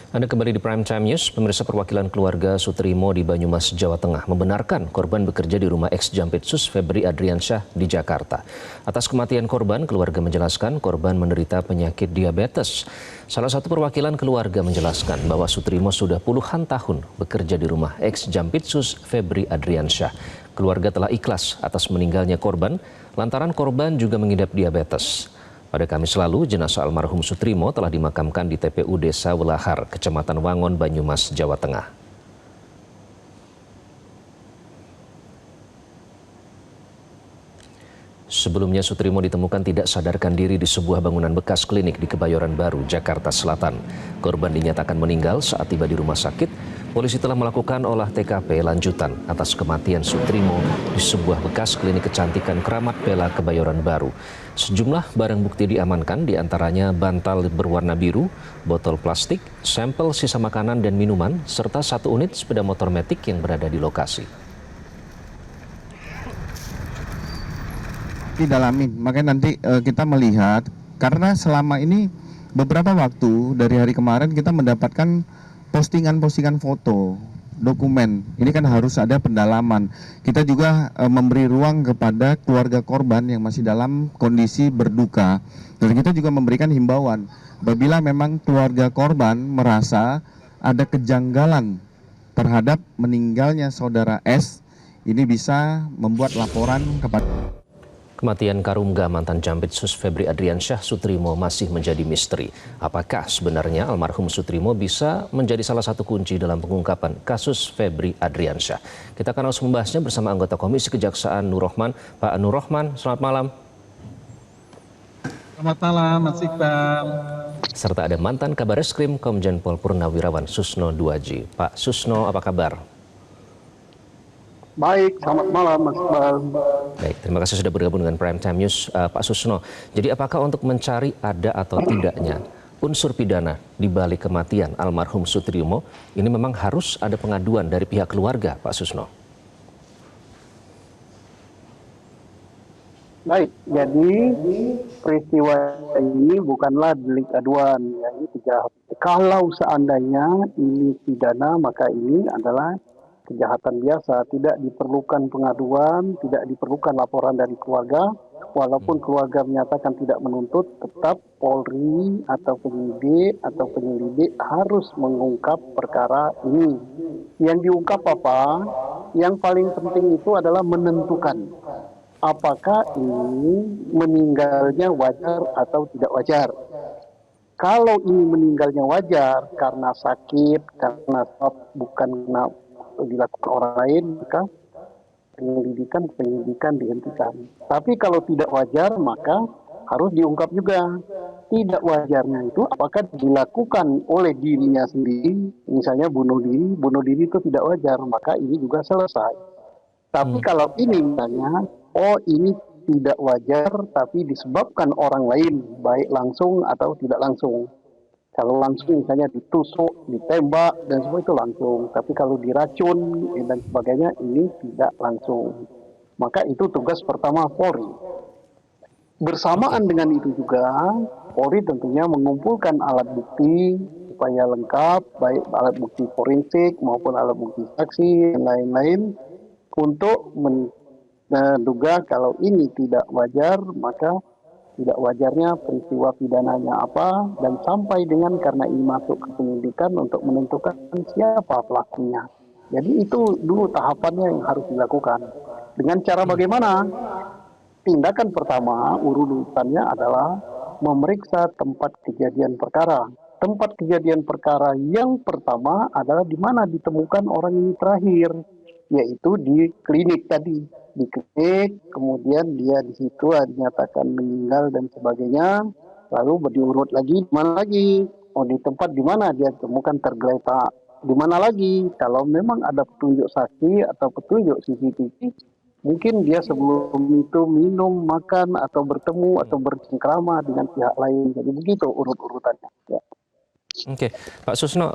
Anda kembali di Prime Time News. Pemirsa, perwakilan keluarga Sutrimo di Banyumas, Jawa Tengah membenarkan korban bekerja di rumah ex-Jampitsus Febri Adriansyah di Jakarta. Atas kematian korban, keluarga menjelaskan korban menderita penyakit diabetes. Salah satu perwakilan keluarga menjelaskan bahwa Sutrimo sudah puluhan tahun bekerja di rumah ex-Jampitsus Febri Adriansyah. Keluarga telah ikhlas atas meninggalnya korban lantaran korban juga mengidap diabetes. Pada Kamis lalu, jenazah almarhum Sutrimo telah dimakamkan di TPU Desa Welahar, Kecamatan Wangon, Banyumas, Jawa Tengah. Sebelumnya, Sutrimo ditemukan tidak sadarkan diri di sebuah bangunan bekas klinik di Kebayoran Baru, Jakarta Selatan. Korban dinyatakan meninggal saat tiba di rumah sakit. Polisi telah melakukan olah TKP lanjutan atas kematian Sutrimo di sebuah bekas klinik kecantikan Keramat Bela, Kebayoran Baru. Sejumlah barang bukti diamankan, diantaranya bantal berwarna biru, botol plastik, sampel sisa makanan dan minuman, serta satu unit sepeda motor metik yang berada di lokasi. Didalamin, makanya nanti kita melihat, karena selama ini beberapa waktu dari hari kemarin kita mendapatkan postingan-postingan foto, dokumen. Ini kan harus ada pendalaman. Kita juga memberi ruang kepada keluarga korban yang masih dalam kondisi berduka. Dan kita juga memberikan himbauan, apabila memang keluarga korban merasa ada kejanggalan terhadap meninggalnya saudara S, ini bisa membuat laporan kepada... Kematian Karungga mantan Jampitsus Febri Adriansyah Sutrimo masih menjadi misteri. Apakah sebenarnya almarhum Sutrimo bisa menjadi salah satu kunci dalam pengungkapan kasus Febri Adriansyah? Kita akan langsung membahasnya bersama anggota Komisi Kejaksaan Nur Rohman. Pak Nur Rohman, selamat malam. Selamat malam, Mas Iqbal. Serta ada mantan Kabareskrim Komjen Pol Purnawirawan Susno Duaji. Pak Susno, apa kabar? Baik, selamat malam Mas Iqbal. Baik, terima kasih sudah bergabung dengan Prime Time News, Pak Susno. Jadi apakah untuk mencari ada atau tidaknya unsur pidana di balik kematian almarhum Sutrimo, ini memang harus ada pengaduan dari pihak keluarga, Pak Susno? Baik, jadi peristiwa ini bukanlah delik aduan, ya, ini kejahatan. Kalau seandainya ini pidana, maka ini adalah kejahatan biasa, tidak diperlukan pengaduan, tidak diperlukan laporan dari keluarga. Walaupun keluarga menyatakan tidak menuntut, tetap Polri atau penyelidik harus mengungkap perkara ini. Yang diungkap apa? Yang paling penting itu adalah menentukan apakah ini meninggalnya wajar atau tidak wajar. Kalau ini meninggalnya wajar karena sakit, karena bukan karena dilakukan orang lain, maka penyelidikan dihentikan. Tapi kalau tidak wajar, maka harus diungkap juga. Tidak wajarnya itu apakah dilakukan oleh dirinya sendiri, misalnya bunuh diri itu tidak wajar, maka ini juga selesai. Tapi kalau ini misalnya, ini tidak wajar tapi disebabkan orang lain, baik langsung atau tidak langsung. Kalau langsung misalnya ditusuk, ditembak, dan semua itu langsung. Tapi kalau diracun dan sebagainya, ini tidak langsung. Maka itu tugas pertama Polri. Bersamaan dengan itu juga, Polri tentunya mengumpulkan alat bukti supaya lengkap, baik alat bukti forensik maupun alat bukti saksi dan lain-lain, untuk menduga kalau ini tidak wajar, maka tidak wajarnya peristiwa pidananya apa, dan sampai dengan karena ini masuk ke penyidikan untuk menentukan siapa pelakunya. Jadi itu dulu tahapannya yang harus dilakukan. Dengan cara bagaimana? Tindakan pertama urutannya adalah memeriksa tempat kejadian perkara. Tempat kejadian perkara yang pertama adalah di mana ditemukan orang ini terakhir, yaitu di klinik tadi. Di klinik, kemudian dia di situ dinyatakan meninggal dan sebagainya. Lalu diurut lagi, di mana lagi? Di tempat di mana dia temukan tergeletak. Di mana lagi? Kalau memang ada petunjuk saksi atau petunjuk CCTV, mungkin dia sebelum itu minum, makan, atau bertemu, atau bercengkrama dengan pihak lain. Jadi begitu urut-urutannya. Ya. Oke, Pak Susno,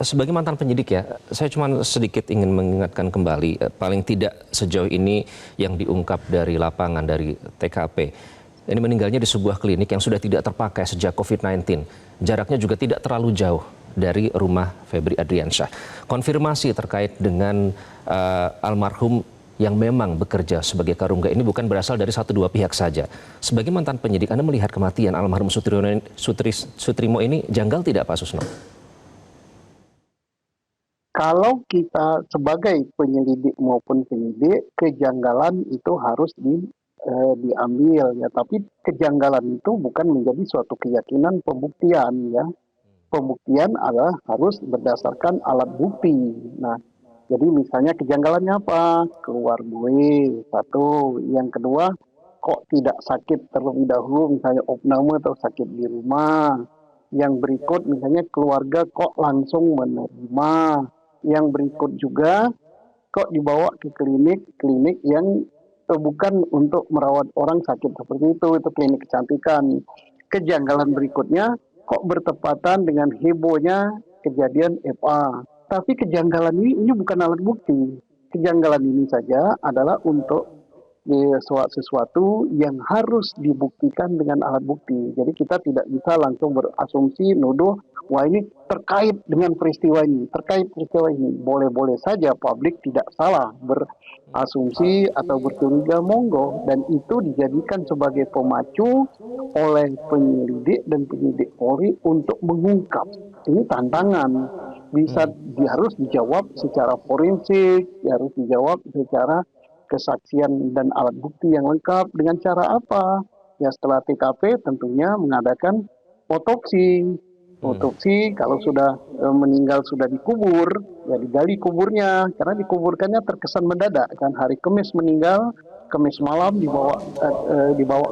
sebagai mantan penyidik ya, saya cuma sedikit ingin mengingatkan kembali, paling tidak sejauh ini yang diungkap dari lapangan, dari TKP. Ini meninggalnya di sebuah klinik yang sudah tidak terpakai sejak COVID-19. Jaraknya juga tidak terlalu jauh dari rumah Febri Adriansyah. Konfirmasi terkait dengan almarhum yang memang bekerja sebagai karungga ini bukan berasal dari satu dua pihak saja. Sebagai mantan penyidik, Anda melihat kematian almarhum Sutrimo ini janggal tidak, Pak Susno? Kalau kita sebagai penyelidik maupun penyidik, kejanggalan itu harus diambil ya. Tapi kejanggalan itu bukan menjadi suatu keyakinan pembuktian ya. Pembuktian adalah harus berdasarkan alat bukti. Nah, jadi misalnya kejanggalannya apa? Keluar buih, satu. Yang kedua, kok tidak sakit terlebih dahulu, misalnya opname atau sakit di rumah. Yang berikut misalnya keluarga kok langsung menerima. Yang berikut juga kok dibawa ke klinik yang bukan untuk merawat orang sakit seperti itu klinik kecantikan. Kejanggalan berikutnya kok bertepatan dengan hebohnya kejadian FA. Tapi kejanggalan ini bukan alat bukti. Kejanggalan ini saja adalah untuk sesuatu yang harus dibuktikan dengan alat bukti. Jadi kita tidak bisa langsung berasumsi, nuduh, wah ini terkait dengan peristiwa ini, terkait peristiwa ini. Boleh-boleh saja publik tidak salah berasumsi atau bercuriga, monggo. Dan itu dijadikan sebagai pemacu oleh penyelidik dan penyidik Polri untuk mengungkap. Ini tantangan. Harus dijawab secara forensik, harus dijawab secara kesaksian dan alat bukti yang lengkap. Dengan cara apa? Ya setelah TKP tentunya mengadakan otopsi. Otopsi kalau sudah meninggal sudah dikubur, ya digali kuburnya. Karena dikuburkannya terkesan mendadak kan. Hari Kamis meninggal, Kamis malam dibawa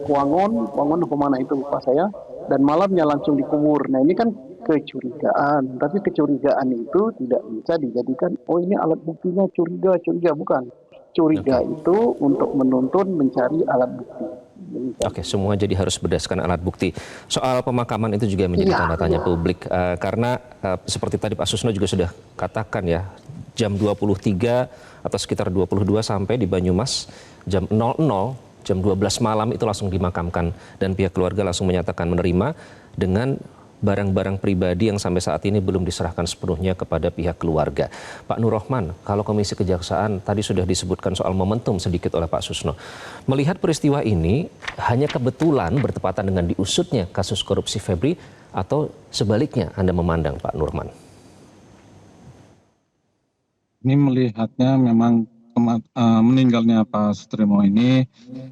ke Wangon kemana itu lupa saya. Dan malamnya langsung dikubur. Nah ini kan kecurigaan, tapi kecurigaan itu tidak bisa dijadikan ini alat buktinya curiga, bukan. Curiga itu untuk menuntun mencari alat bukti. Oke, semua jadi harus berdasarkan alat bukti. Soal pemakaman itu juga menjadi tanda tanya publik karena seperti tadi Pak Susno juga sudah katakan ya, jam 23 atau sekitar 22 sampai di Banyumas jam 00, jam 12 malam itu langsung dimakamkan dan pihak keluarga langsung menyatakan menerima dengan barang-barang pribadi yang sampai saat ini belum diserahkan sepenuhnya kepada pihak keluarga. Pak Nur Rohman, kalau Komisi Kejaksaan tadi sudah disebutkan soal momentum sedikit oleh Pak Susno. Melihat peristiwa ini hanya kebetulan bertepatan dengan diusutnya kasus korupsi Febri atau sebaliknya Anda memandang Pak Nur Rohman? Ini melihatnya memang meninggalnya Pak Sutrimo ini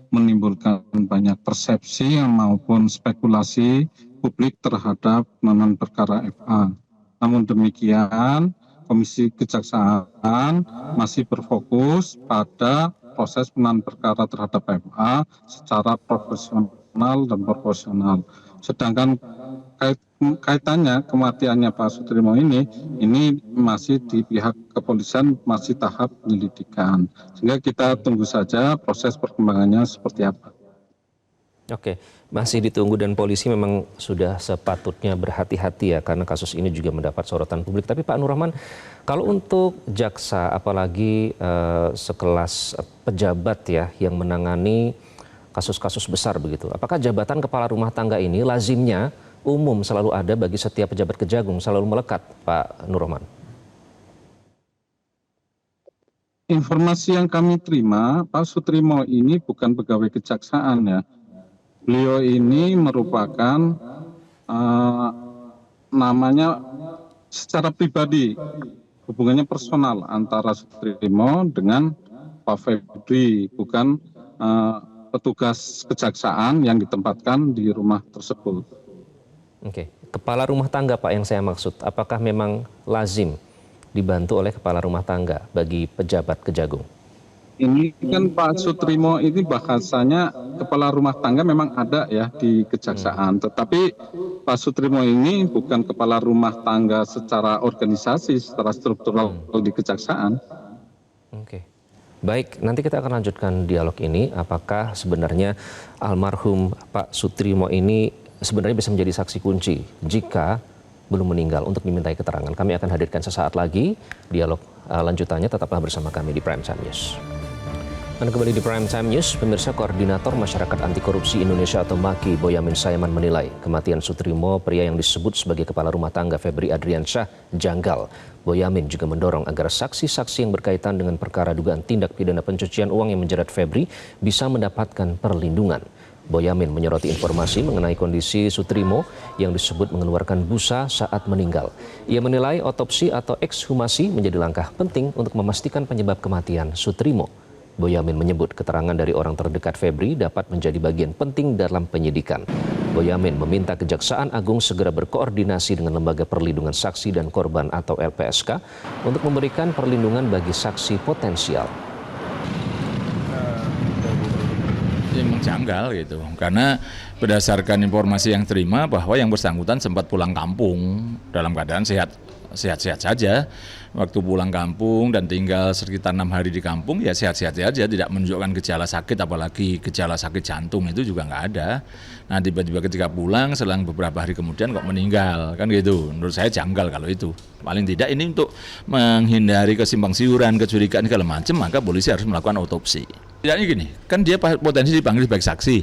menimbulkan banyak persepsi maupun spekulasi publik terhadap penanganan perkara FA. Namun demikian, Komisi Kejaksaan masih berfokus pada proses penanganan perkara terhadap FA secara profesional dan proporsional. Sedangkan kaitannya kematiannya Pak Sutrimo ini masih di pihak kepolisian masih tahap penyelidikan. Sehingga kita tunggu saja proses perkembangannya seperti apa. Oke, masih ditunggu dan polisi memang sudah sepatutnya berhati-hati ya karena kasus ini juga mendapat sorotan publik. Tapi Pak Nur Rohman, kalau untuk jaksa apalagi sekelas pejabat ya yang menangani kasus-kasus besar begitu, apakah jabatan kepala rumah tangga ini lazimnya umum selalu ada bagi setiap pejabat kejagung, selalu melekat Pak Nur Rohman? Informasi yang kami terima, Pak Sutrimo ini bukan pegawai kejaksaan ya. Beliau ini merupakan namanya secara pribadi, hubungannya personal antara Sutrimo dengan Pak Febri, bukan petugas kejaksaan yang ditempatkan di rumah tersebut. Oke, kepala rumah tangga Pak yang saya maksud, apakah memang lazim dibantu oleh kepala rumah tangga bagi pejabat kejagung? Ini kan Pak Sutrimo ini bahasanya kepala rumah tangga memang ada ya di kejaksaan. Tetapi Pak Sutrimo ini bukan kepala rumah tangga secara organisasi, secara struktural di kejaksaan. Oke. Baik, nanti kita akan lanjutkan dialog ini. Apakah sebenarnya almarhum Pak Sutrimo ini sebenarnya bisa menjadi saksi kunci jika belum meninggal untuk dimintai keterangan. Kami akan hadirkan sesaat lagi dialog lanjutannya. Tetaplah bersama kami di Prime Time News. Dan kembali di Prime Time News, pemirsa, Koordinator Masyarakat Anti Korupsi Indonesia atau MAKI, Boyamin Saiman menilai kematian Sutrimo, pria yang disebut sebagai kepala rumah tangga Febri Adriansyah, janggal. Boyamin juga mendorong agar saksi-saksi yang berkaitan dengan perkara dugaan tindak pidana pencucian uang yang menjerat Febri bisa mendapatkan perlindungan. Boyamin menyoroti informasi mengenai kondisi Sutrimo yang disebut mengeluarkan busa saat meninggal. Ia menilai otopsi atau ekshumasi menjadi langkah penting untuk memastikan penyebab kematian Sutrimo. Boyamin menyebut keterangan dari orang terdekat Febri dapat menjadi bagian penting dalam penyidikan. Boyamin meminta Kejaksaan Agung segera berkoordinasi dengan Lembaga Perlindungan Saksi dan Korban atau LPSK untuk memberikan perlindungan bagi saksi potensial. Memang janggal gitu, karena berdasarkan informasi yang terima bahwa yang bersangkutan sempat pulang kampung dalam keadaan sehat-sehat saja. Waktu pulang kampung dan tinggal sekitar 6 hari di kampung ya sehat-sehat saja, tidak menunjukkan gejala sakit, apalagi gejala sakit jantung itu juga nggak ada. Nah tiba-tiba ketika pulang selang beberapa hari kemudian kok meninggal, kan gitu. Menurut saya janggal kalau itu. Paling tidak ini untuk menghindari kesimpang siuran, kecurigaan segala macam, maka polisi harus melakukan otopsi. Tidaknya gini, kan dia potensi dipanggil sebagai saksi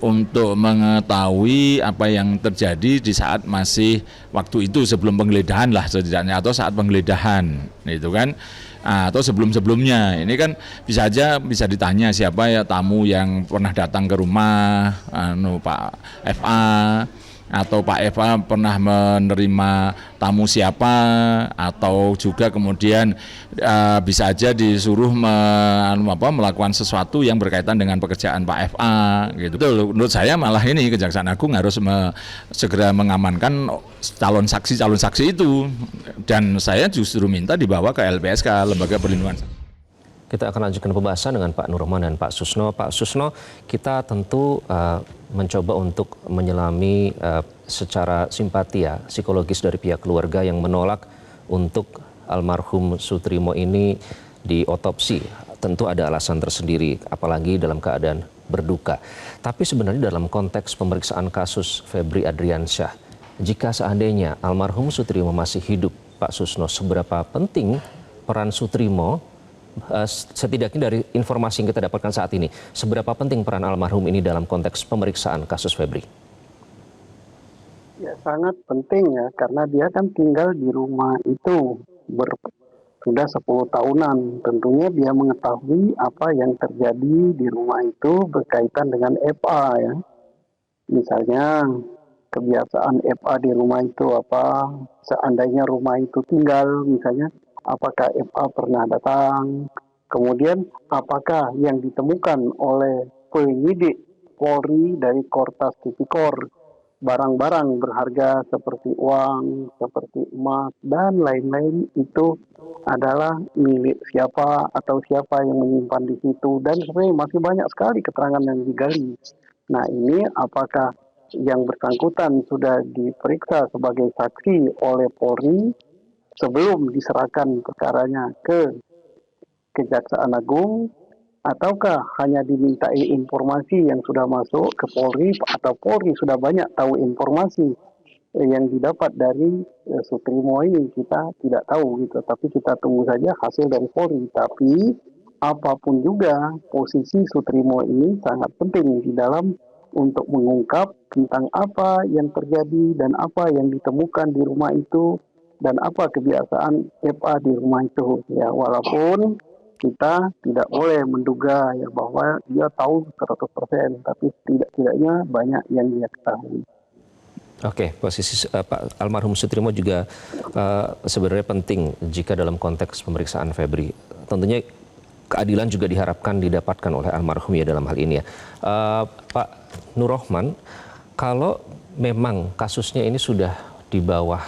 untuk mengetahui apa yang terjadi di saat masih waktu itu sebelum penggeledahan lah setidaknya, atau saat penggeledahan itu kan, atau sebelum-sebelumnya. Ini kan bisa ditanya siapa ya tamu yang pernah datang ke rumah Pak FA, atau Pak Eva pernah menerima tamu siapa, atau juga kemudian bisa aja disuruh melakukan sesuatu yang berkaitan dengan pekerjaan Pak FA gitu. Menurut saya malah ini Kejaksaan Agung harus segera mengamankan calon saksi itu, dan saya justru minta dibawa ke LPSK, Lembaga Perlindungan Saksi. Kita akan lanjutkan pembahasan dengan Pak Nurrohman dan Pak Susno. Pak Susno, kita tentu mencoba untuk menyelami secara simpati ya, psikologis dari pihak keluarga yang menolak untuk almarhum Sutrimo ini diotopsi. Tentu ada alasan tersendiri, apalagi dalam keadaan berduka. Tapi sebenarnya dalam konteks pemeriksaan kasus Febri Adriansyah, jika seandainya almarhum Sutrimo masih hidup, Pak Susno, seberapa penting peran Sutrimo, setidaknya dari informasi yang kita dapatkan saat ini, seberapa penting peran almarhum ini dalam konteks pemeriksaan kasus Febri? Ya sangat penting ya, karena dia kan tinggal di rumah itu sudah 10 tahunan. Tentunya dia mengetahui apa yang terjadi di rumah itu berkaitan dengan FA ya. Misalnya kebiasaan FA di rumah itu apa, seandainya rumah itu tinggal misalnya, apakah FA pernah datang, kemudian apakah yang ditemukan oleh penyidik Polri dari Kortas Tipikor, barang-barang berharga seperti uang, seperti emas, dan lain-lain itu adalah milik siapa atau siapa yang menyimpan di situ, dan sebenarnya masih banyak sekali keterangan yang digali. Nah ini apakah yang bersangkutan sudah diperiksa sebagai saksi oleh Polri sebelum diserahkan perkaranya ke Kejaksaan Agung, ataukah hanya dimintai informasi yang sudah masuk ke Polri, atau Polri sudah banyak tahu informasi yang didapat dari Sutrimo ini, kita tidak tahu gitu. Tapi kita tunggu saja hasil dari Polri. Tapi apapun juga posisi Sutrimo ini sangat penting di dalam untuk mengungkap tentang apa yang terjadi dan apa yang ditemukan di rumah itu, dan apa kebiasaan FA di rumah itu ya, walaupun kita tidak boleh menduga ya bahwa dia tahu 100%, tapi tidak-tidaknya banyak yang dia ketahui. Oke, posisi Pak almarhum Sutrimo juga sebenarnya penting jika dalam konteks pemeriksaan Febri. Tentunya keadilan juga diharapkan didapatkan oleh almarhum ya dalam hal ini ya. Pak Nurrohman, kalau memang kasusnya ini sudah di bawah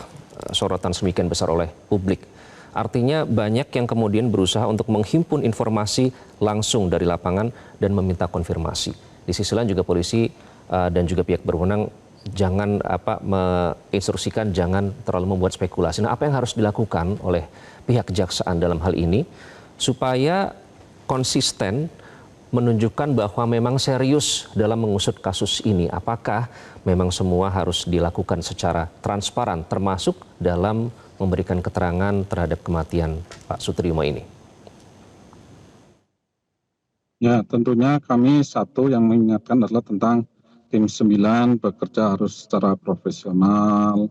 sorotan sedemikian besar oleh publik, artinya banyak yang kemudian berusaha untuk menghimpun informasi langsung dari lapangan dan meminta konfirmasi. Di sisi lain juga polisi dan juga pihak berwenang jangan menginstruksikan jangan terlalu membuat spekulasi. Nah, apa yang harus dilakukan oleh pihak kejaksaan dalam hal ini supaya konsisten menunjukkan bahwa memang serius dalam mengusut kasus ini? Apakah memang semua harus dilakukan secara transparan, termasuk dalam memberikan keterangan terhadap kematian Pak Sutrimo ini? Ya, tentunya kami satu yang mengingatkan adalah tentang tim 9 bekerja harus secara profesional,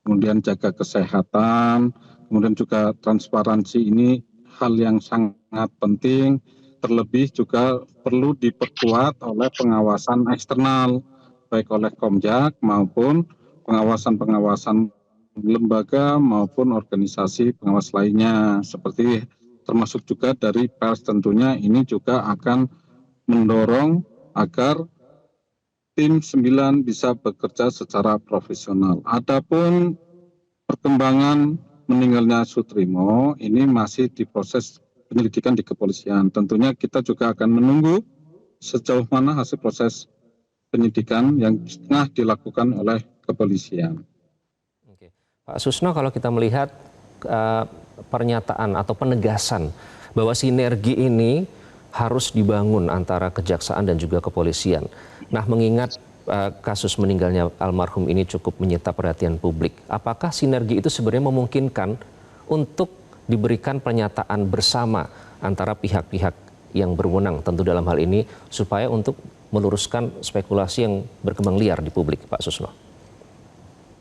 kemudian jaga kesehatan, kemudian juga transparansi ini hal yang sangat penting, terlebih juga perlu diperkuat oleh pengawasan eksternal, baik oleh Komjak maupun pengawasan-pengawasan lembaga maupun organisasi pengawas lainnya, seperti termasuk juga dari pers tentunya ini juga akan mendorong agar tim 9 bisa bekerja secara profesional. Adapun perkembangan meninggalnya Sutrimo ini masih diproses penyelidikan di kepolisian. Tentunya kita juga akan menunggu sejauh mana hasil proses penyidikan yang tengah dilakukan oleh kepolisian. Oke. Pak Susno, kalau kita melihat eh, pernyataan atau penegasan bahwa sinergi ini harus dibangun antara kejaksaan dan juga kepolisian. Nah, mengingat kasus meninggalnya almarhum ini cukup menyita perhatian publik, apakah sinergi itu sebenarnya memungkinkan untuk diberikan pernyataan bersama antara pihak-pihak yang berwenang tentu dalam hal ini supaya untuk meluruskan spekulasi yang berkembang liar di publik, Pak Susno?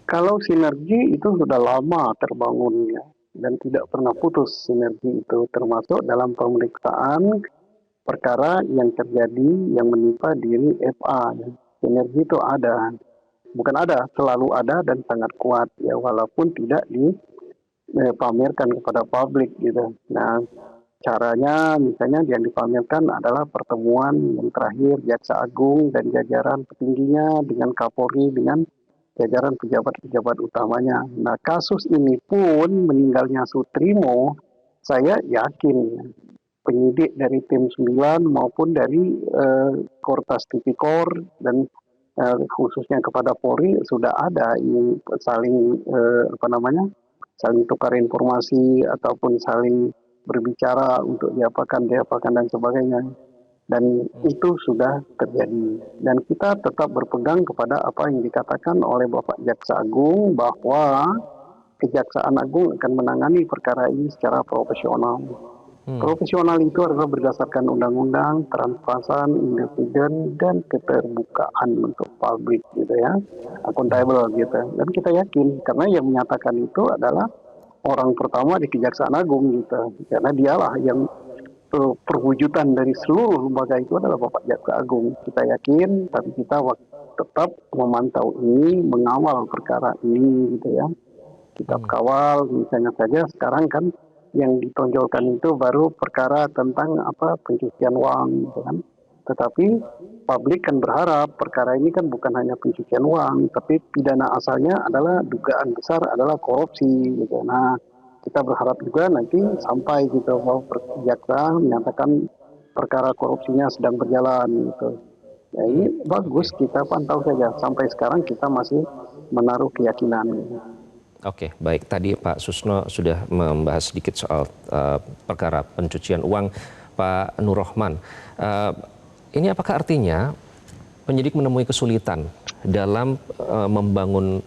Kalau sinergi itu sudah lama terbangunnya dan tidak pernah putus sinergi itu, termasuk dalam pemeriksaan perkara yang terjadi yang menimpa diri FA. Sinergi itu ada, bukan ada, selalu ada dan sangat kuat ya, walaupun tidak dipamerkan kepada publik gitu. Nah, caranya misalnya yang dipamerkan adalah pertemuan yang terakhir Jaksa Agung dan jajaran petingginya dengan Kapolri dengan jajaran pejabat-pejabat utamanya. Nah, kasus ini pun meninggalnya Sutrimo, saya yakin penyidik dari tim 9 maupun dari Kortas Tipikor dan khususnya kepada Polri sudah ada ini saling saling tukar informasi ataupun saling berbicara untuk diapakan dan sebagainya. Dan itu sudah terjadi. Dan kita tetap berpegang kepada apa yang dikatakan oleh Bapak Jaksa Agung bahwa Kejaksaan Agung akan menangani perkara ini secara profesional. Profesional itu adalah berdasarkan undang-undang, transparan, independen, dan keterbukaan untuk publik gitu ya, akuntabel gitu. Dan kita yakin karena yang menyatakan itu adalah orang pertama di Kejaksaan Agung gitu, karena dialah yang perwujudan dari seluruh lembaga itu adalah Bapak Jaksa Agung. Kita yakin, tapi kita tetap memantau ini, mengawal perkara ini gitu ya. Kita kawal, misalnya saja sekarang kan yang ditonjolkan itu baru perkara tentang pencucian uang gitu kan. Tetapi publik kan berharap perkara ini kan bukan hanya pencucian uang, tapi pidana asalnya adalah dugaan besar adalah korupsi gitu. Nah, kita berharap juga nanti sampai gitu bahwa jaksa menyatakan perkara korupsinya sedang berjalan gitu. Ya, ini bagus, kita pantau saja. Sampai sekarang kita masih menaruh keyakinan. Oke, baik. Tadi Pak Susno sudah membahas sedikit soal perkara pencucian uang. Pak Nur Rohman, ini apakah artinya penyidik menemui kesulitan dalam membangun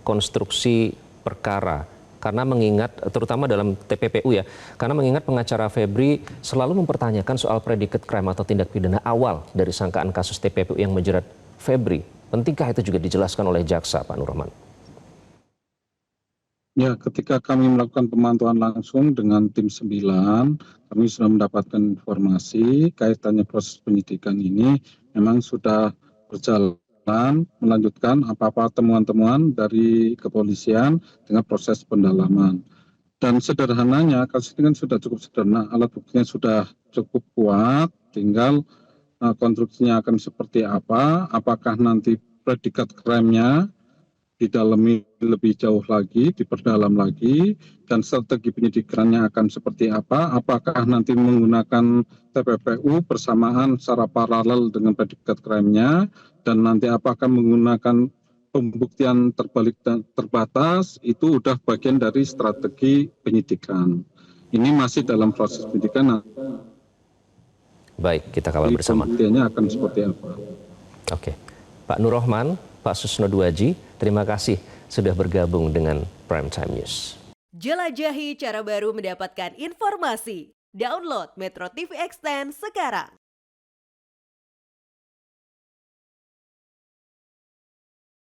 konstruksi perkara? Karena mengingat, terutama dalam TPPU ya, karena mengingat pengacara Febri selalu mempertanyakan soal predicate crime atau tindak pidana awal dari sangkaan kasus TPPU yang menjerat Febri. Pentingkah itu juga dijelaskan oleh jaksa, Pak Nur Rohman? Ya, ketika kami melakukan pemantauan langsung dengan tim 9, kami sudah mendapatkan informasi kaitannya proses penyidikan ini memang sudah berjalan, melanjutkan apa-apa temuan-temuan dari kepolisian dengan proses pendalaman. Dan sederhananya, kasus ini kan sudah cukup sederhana, alat buktinya sudah cukup kuat, tinggal konstruksinya akan seperti apa, apakah nanti predikat crime-nya didalami lebih jauh lagi, diperdalam lagi, dan strategi penyidikannya akan seperti apa, apakah nanti menggunakan TPPU bersamaan secara paralel dengan predikat crime-nya, dan nanti apakah menggunakan pembuktian terbalik dan terbatas, itu sudah bagian dari strategi penyidikan. Ini masih dalam proses penyidikan. Baik, kita kawal bersama. Pembuktiannya akan seperti apa. Oke, Pak Nur Rohman, Pak Susno Duaji, terima kasih sudah bergabung dengan Prime Time News. Jelajahi cara baru mendapatkan informasi. Download Metro TV Extend sekarang.